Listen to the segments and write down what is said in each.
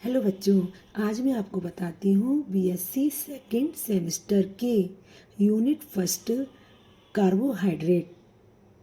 Hello बच्चों, आज मैं आपको बताती हूँ बीएससी सेकेंड सेमेस्टर के यूनिट फर्स्ट कार्बोहाइड्रेट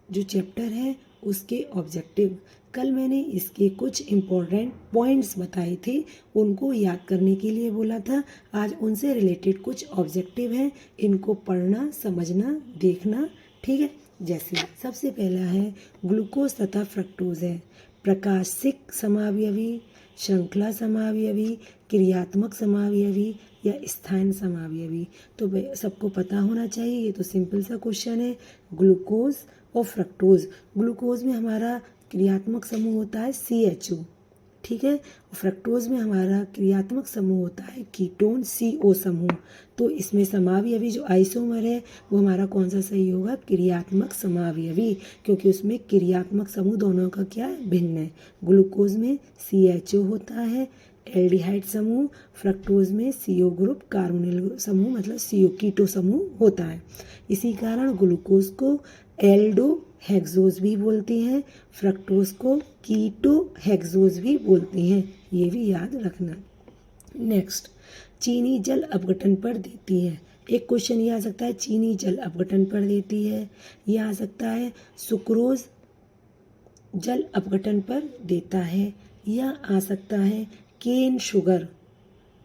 जो चैप्टर है उसके ऑब्जेक्टिव। कल मैंने इसके कुछ इम्पोर्टेंट पॉइंट्स बताए थे, उनको याद करने के लिए बोला था। आज उनसे रिलेटेड कुछ ऑब्जेक्टिव हैं, इनको पढ़ना, समझना, देखना। ठीक है। जैसे सबसे पहला है ग्लूकोज तथा फ्रक्टोज है। प्रकाशिक समावयवी, श्रृंखला समावयवी, क्रियात्मक समावयवी या स्थान समावयवी। तो सबको पता होना चाहिए, ये तो सिंपल सा क्वेश्चन है। ग्लूकोज और फ्रक्टोज, ग्लूकोज में हमारा क्रियात्मक समूह होता है CHO, ठीक है। फ्रक्टोज में हमारा क्रियात्मक समूह होता है कीटोन CO समूह। तो इसमें समावयवी जो आइसोमर है वो हमारा कौन सा सही होगा? क्रियात्मक समावयवी, क्योंकि उसमें क्रियात्मक समूह दोनों का क्या है? भिन्न है। ग्लूकोज में CHO होता है एल्डिहाइड समूह, फ्रक्टोज में CO ग्रुप कार्बोनिल समूह मतलब CO कीटो समूह होता है। इसी कारण ग्लूकोज को एल्डो हेक्सोज भी बोलते हैं, फ्रक्टोज को कीटो हेक्सोज भी बोलते हैं, ये भी याद रखना। नेक्स्ट, चीनी जल अपघटन पर देती है। एक क्वेश्चन ये आ सकता है, चीनी जल अपघटन पर देती है। यह आ सकता है सुक्रोज जल अपघटन पर देता है। या आ सकता है केन शुगर।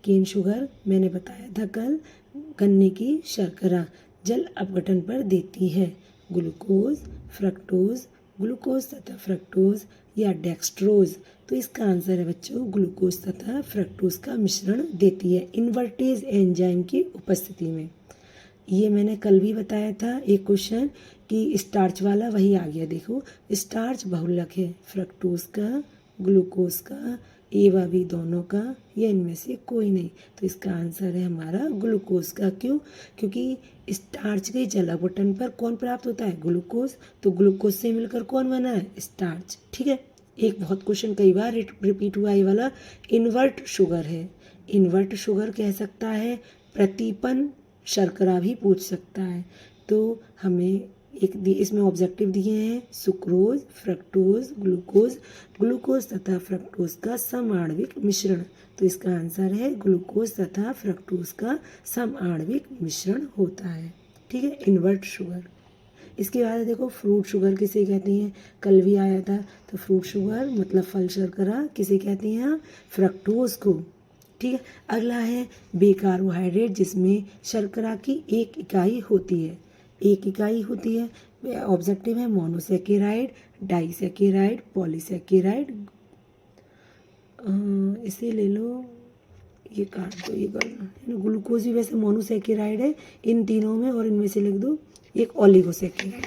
केन शुगर मैंने बताया था कल, गन्ने की शर्करा जल अपघटन पर देती है। ग्लूकोज, फ्रक्टोज, ग्लूकोज तथा फ्रक्टोज या डेक्सट्रोज। तो इसका आंसर है बच्चों ग्लूकोज तथा फ्रक्टोज का मिश्रण देती है इन्वर्टेज एंजाइम की उपस्थिति में। ये मैंने कल भी बताया था एक क्वेश्चन कि स्टार्च वाला, वही आ गया। देखो, स्टार्च बहुलक है फ्रक्टोज का, ग्लूकोज का, ए व बी दोनों का, या इनमें से कोई नहीं। तो इसका आंसर है हमारा ग्लूकोज का। क्यों? क्योंकि स्टार्च के जल अपघटन पर कौन प्राप्त होता है? ग्लूकोज। तो ग्लूकोज से मिलकर कौन बना है? स्टार्च। ठीक है। एक बहुत क्वेश्चन कई बार रिपीट हुआ ये वाला, इन्वर्ट शुगर है। इन्वर्ट शुगर कह सकता है, प्रतिपन शर्करा भी पूछ सकता है। तो हमें इसमें ऑब्जेक्टिव दिए हैं सुक्रोज, फ्रक्टोज, ग्लूकोज, ग्लूकोज तथा फ्रक्टोज का समआण्विक मिश्रण। तो इसका आंसर है ग्लूकोज तथा फ्रक्टोज का समआण्विक मिश्रण होता है। ठीक है, इन्वर्ट शुगर। इसके बाद देखो फ्रूट शुगर किसे कहती हैं? कल भी आया था। तो फ्रूट शुगर मतलब फल शर्करा किसे कहती हैं? फ्रक्टोज को। ठीक है। अगला है बेकार्बोहाइड्रेट, जिसमें शर्करा की एक इकाई होती है। एक इकाई होती है। ऑब्जेक्टिव है मोनोसेकेराइड, डाइसेकेराइड, पॉलीसेकेराइड। इसे ले लो, ये काट दो, ये करना। ग्लूकोज भी वैसे मोनोसेकेराइड है इन तीनों में, और इनमें से लिख दो एक ओलिगोसेकेराइड।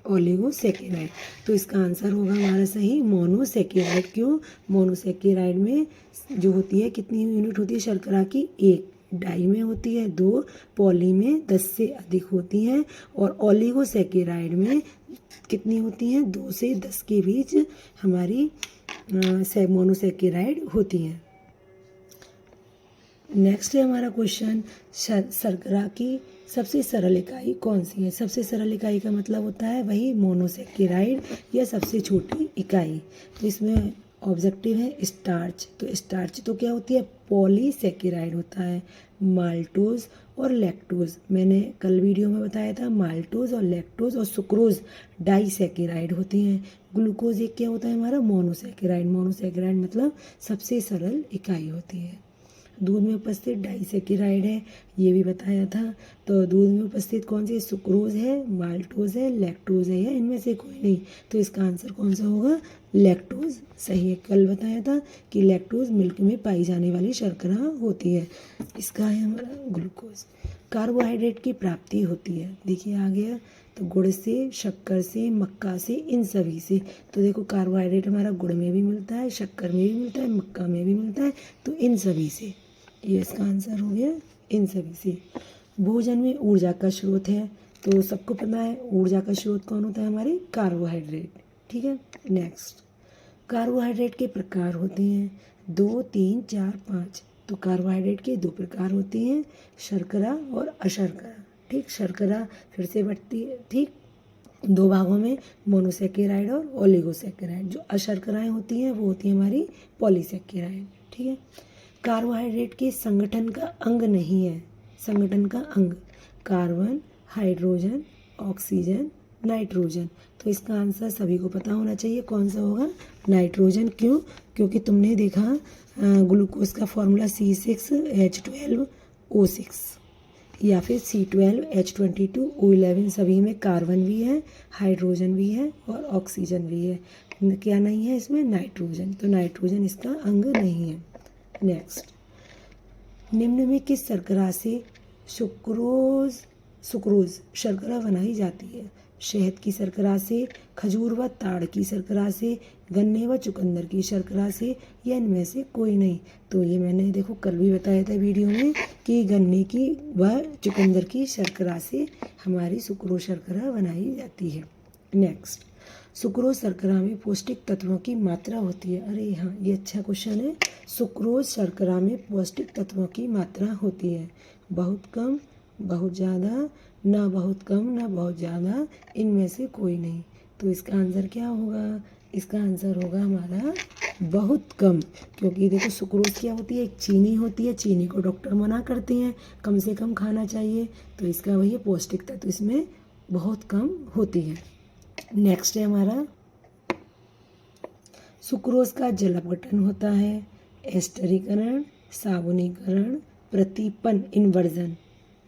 ओलिगोसेकेराइड। तो इसका आंसर होगा हमारा सही मोनोसेकेराइड। क्यों? मोनोसेकेराइड में जो होती है कितनी यूनिट होती है शर्करा की? एक। डाई में होती है 2, पॉली में 10 से अधिक होती हैं, और ओलिगोसेकेराइड में कितनी होती हैं? 2 से 10 के बीच हमारी मोनोसेकेराइड होती हैं। नेक्स्ट है हमारा क्वेश्चन, शर्करा की सबसे सरल इकाई कौन सी है? सबसे सरल इकाई का मतलब होता है वही मोनोसेकेराइड या सबसे छोटी इकाई। तो इसमें ऑब्जेक्टिव है स्टार्च। तो स्टार्च तो क्या होती है? पॉलीसेकेराइड होता है। माल्टोज और लैक्टोज, मैंने कल वीडियो में बताया था, माल्टोज और लैक्टोज और सुक्रोज डाइसेकेराइड होती हैं। ग्लूकोज एक क्या होता है हमारा? मोनोसेकेराइड। मोनोसेकेराइड मतलब सबसे सरल इकाई होती है। दूध में उपस्थित डाइसेकेराइड है, ये भी बताया था। तो दूध में उपस्थित कौन सी? सुक्रोज है, माल्टोज है, लैक्टोज है, या इनमें से कोई नहीं। तो इसका आंसर कौन सा होगा? लैक्टोज सही है। कल बताया था कि लैक्टोज मिल्क में पाई जाने वाली शर्करा होती है। इसका है हमारा ग्लूकोज। कार्बोहाइड्रेट की प्राप्ति होती है, देखिए आ गया। तो गुड़ से, शक्कर से, मक्का से, इन सभी से। तो देखो कार्बोहाइड्रेट हमारा गुड़ में भी मिलता है, शक्कर में भी मिलता है, मक्का में भी मिलता है। तो इन सभी से, ये इसका आंसर हो गया, इन सभी से। भोजन में ऊर्जा का स्रोत है, तो सबको पता है ऊर्जा का स्रोत कौन होता है? हमारे कार्बोहाइड्रेट। ठीक है। नेक्स्ट, कार्बोहाइड्रेट के प्रकार होते हैं 2, 3, 4, 5। तो कार्बोहाइड्रेट के 2 प्रकार होते हैं, शर्करा और अशर्करा। ठीक, शर्करा फिर से बढ़ती है, ठीक, दो भागों में, मोनोसेकेराइड और ओलिगोसेकेराइड। जो अशर्कराएं होती हैं वो होती है हमारी पॉलीसेकेराइड। ठीक है। कार्बोहाइड्रेट के संगठन का अंग नहीं है, संगठन का अंग कार्बन, हाइड्रोजन, ऑक्सीजन, नाइट्रोजन। तो इसका आंसर सभी को पता होना चाहिए, कौन सा होगा? नाइट्रोजन। क्यों? क्योंकि तुमने देखा ग्लूकोज का फॉर्मूला C6H12O6 या फिर C12H22O11, सभी में कार्बन भी है, हाइड्रोजन भी है और ऑक्सीजन भी है। क्या नहीं है इसमें? नाइट्रोजन। तो नाइट्रोजन इसका अंग नहीं है। नेक्स्ट, निम्न में किस शर्करा से सुक्रोज शर्करा बनाई जाती है? शहद की शर्करा से, खजूर व ताड़ की शर्करा से, गन्ने व चुकंदर की शर्करा से, या इनमें से कोई नहीं। तो ये मैंने देखो कल भी बताया था वीडियो में कि गन्ने की व चुकंदर की शर्करा से हमारी सुक्रोज शर्करा बनाई जाती है। नेक्स्ट, सुक्रोज शर्करा में पौष्टिक तत्वों की मात्रा होती है। अरे हाँ, ये अच्छा क्वेश्चन है। सुक्रोज शर्करा में पौष्टिक तत्वों की मात्रा होती है। बहुत कम, बहुत ज़्यादा, ना बहुत कम ना बहुत ज़्यादा, इनमें से कोई नहीं। तो इसका आंसर क्या होगा? इसका आंसर होगा हमारा बहुत कम। क्योंकि देखो सुक्रोज क्या होती है? एक चीनी होती है, चीनी को डॉक्टर मना करते हैं कम से कम खाना चाहिए। तो इसका वही पौष्टिक तत्व इसमें बहुत कम होती है। नेक्स्ट है हमारा, सुक्रोज का जल अपघटन होता है, एस्टरीकरण, साबुनीकरण, प्रतिपन, इन्वर्जन,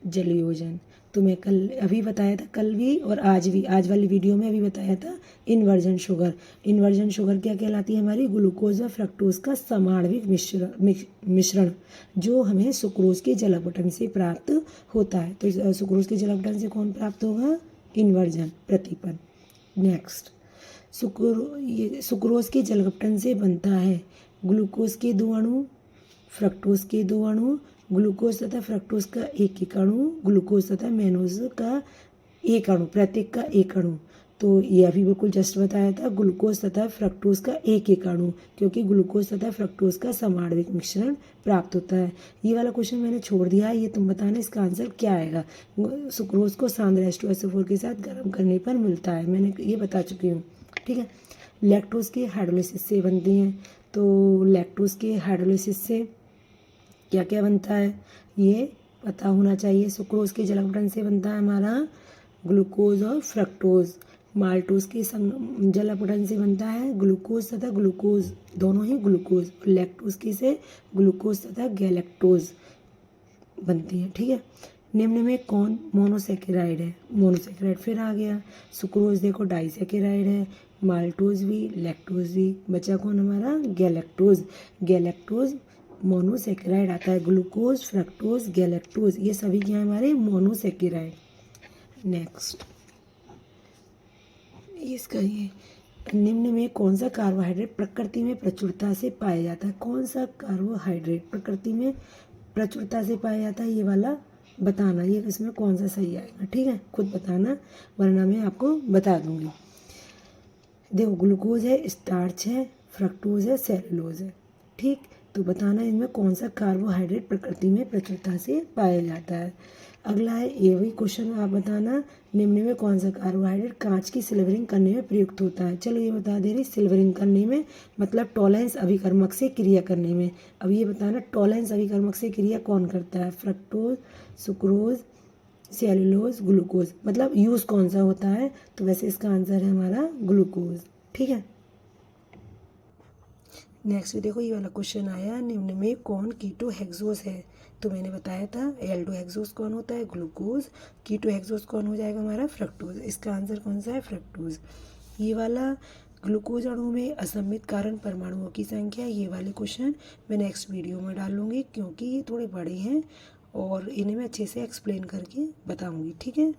जलयोजन। तो मैं कल अभी बताया था, कल भी और आज भी, आज वाली वीडियो में अभी बताया था इन्वर्जन शुगर। इन्वर्जन शुगर क्या कहलाती है? हमारी ग्लूकोज और फ्रक्टोज का समाण्विक मिश्रण जो हमें सुक्रोज के जल अपघटन से प्राप्त होता है। तो सुक्रोज के जल अपघटन से कौन प्राप्त होगा? इन्वर्जन, प्रतिपन। नेक्स्ट, सुक्रोज के जल अपघटन से बनता है ग्लूकोज के 2 अणु, फ्रक्टोज के 2 अणु, ग्लूकोज तथा फ्रक्टोज का एक अणु, ग्लूकोज तथा मैनोज का 1 अणु, प्रत्येक का 1 अणु। तो ये अभी बिल्कुल जस्ट बताया था, ग्लूकोज तथा फ्रक्टोज का एक अणु, क्योंकि ग्लूकोज तथा फ्रक्टोज का समाण्विक मिश्रण प्राप्त होता है। ये वाला क्वेश्चन मैंने छोड़ दिया है, ये तुम बताना इसका आंसर क्या आएगा। सुक्रोज को सांद्र H2SO4 के साथ गर्म करने पर मिलता है, मैंने ये बता चुकी हूँ। ठीक है। लैक्टोज के हाइड्रोलिसिस से बनती हैं। तो लैक्टोज के हाइड्रोलिसिस से क्या क्या बनता है ये पता होना चाहिए। सुक्रोज के जल अपघटन से बनता है हमारा ग्लूकोज और फ्रक्टोज। माल्टोज के जल अपघटन से बनता है ग्लूकोज तथा ग्लूकोज, दोनों ही ग्लूकोज। और लैक्टोज के से ग्लूकोज तथा गैलेक्टोज बनती है। ठीक है। निम्न में कौन मोनोसेकेराइड है? मोनोसेकेराइड फिर आ गया। सुक्रोज देखो डाइसेकेराइड है, माल्टोज भी, लैक्टोज भी, बचा कौन हमारा? गैलेक्टोज। गैलेक्टोज मोनोसेकेराइड आता है। ग्लूकोज, फ्रक्टोज, गैलेक्टोज, ये सभी क्या है हमारे? मोनोसेकेराइड। नेक्स्ट, इसका ये, निम्न में कौन सा कार्बोहाइड्रेट प्रकृति में प्रचुरता से पाया जाता है? कौन सा कार्बोहाइड्रेट प्रकृति में प्रचुरता से पाया जाता है, ये वाला बताना। ये इसमें कौन सा सही आएगा? ठीक है, खुद बताना, वरना मैं आपको बता दूंगी। देखो ग्लूकोज है, स्टार्च है, फ्रक्टोज है, सेलुलोज है। ठीक, तो बताना इनमें कौन सा कार्बोहाइड्रेट प्रकृति में प्रचुरता से पाया जाता है। अगला है ये वही क्वेश्चन, आप बताना निम्न में कौन सा कार्बोहाइड्रेट कांच की सिल्वरिंग करने में प्रयुक्त होता है। चलो ये बता दे रही, सिल्वरिंग करने में मतलब टॉलेंस अभिकर्मक से क्रिया करने में। अब ये बताना टॉलेंस अभिकर्मक से क्रिया कौन करता है? फ्रक्टोज, सुक्रोज, सेलुलोज, ग्लूकोज, मतलब यूज़ कौन सा होता है? तो वैसे इसका आंसर है हमारा ग्लूकोज। ठीक है। नेक्स्ट देखो ये वाला क्वेश्चन आया, निम्न में कौन कीटो हेक्सोस है? तो मैंने बताया था एल्डो हेक्सोस कौन होता है? ग्लूकोज। कीटो हेक्सोस कौन हो जाएगा हमारा? फ्रक्टोज। इसका आंसर कौन सा है? फ्रक्टोज। ये वाला ग्लूकोज अणु में असममित कारण परमाणुओं की संख्या, ये वाले क्वेश्चन मैं नेक्स्ट वीडियो में डालूंगी, क्योंकि ये थोड़े बड़े हैं और इन्हें मैं अच्छे से एक्सप्लेन करके बताऊंगी। ठीक है।